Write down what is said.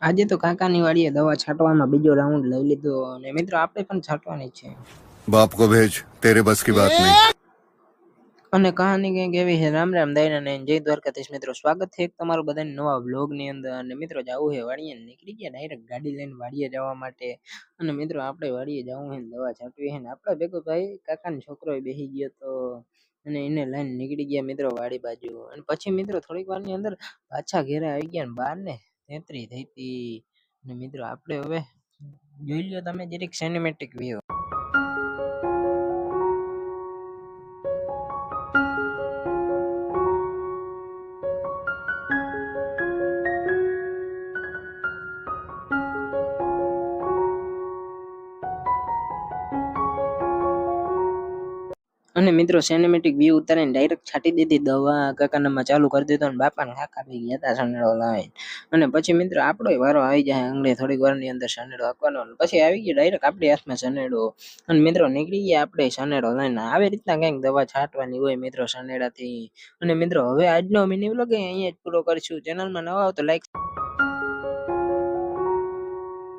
આજે તો કાકાની વાડીએ દવા છાંટવામાં બીજો રાઉન્ડ લઈ લીધો અને મિત્રો આપણે પણ છાંટવાની છે बाप को भेज, तेरे बस की बात नहीं। અને કહાની કંઈક એવી છે। રામ રામ દયાના ને જય દ્વારકાધીશ મિત્રો, સ્વાગત છે એક તમારું બધાની નવા વ્લોગ ની અંદર। અને મિત્રો જાવું છે વાડીએ, નીકળી ગયા ડાયરેક્ટ ગાડી લઈને વાડીએ જવા માટે। અને મિત્રો આપણે વાડીએ જવું છે, દવા છાંટવી છે ને આપણા ભેગો ભાઈ કાકાનો છોકરો બેસી ગયો તો અને એને લઈને નીકળી ગયા મિત્રો વાડી બાજુ। અને પછી મિત્રો થોડીક વારની અંદર પાછા ઘેરે આવી ગયા ને 12 ને 33 થઈ હતી। અને મિત્રો આપણે હવે જોઈ લ્યો તમે જરીક સિનેમેટિક વ્યૂ। અને મિત્રો સિનેમેટિક વ્યૂ ઉતારીને ડાયરેક્ટ છાંટી દીધી દવા, કાકાનામાં ચાલુ કરી દીધો અને બાપા ને કાકા બી ગયા હતા સનેડો લાવીને। અને પછી મિત્રો આપણો વારો આવી જાય આંગળી થોડીક વારની અંદર સનેડો આપવાનો, પછી આવી ગયો ડાયરેક્ટ આપણી હાથમાં સનેડો। અને મિત્રો નીકળી ગયા આપણે સનેડો લઈને। આવી રીતના કંઈક દવા છાંટવાની હોય મિત્રો સનેડાથી। અને મિત્રો હવે આજનો મિની વ્લોગ અહીંયા જ પૂરો કરશું। ચેનલમાં નવા હો તો લાઈક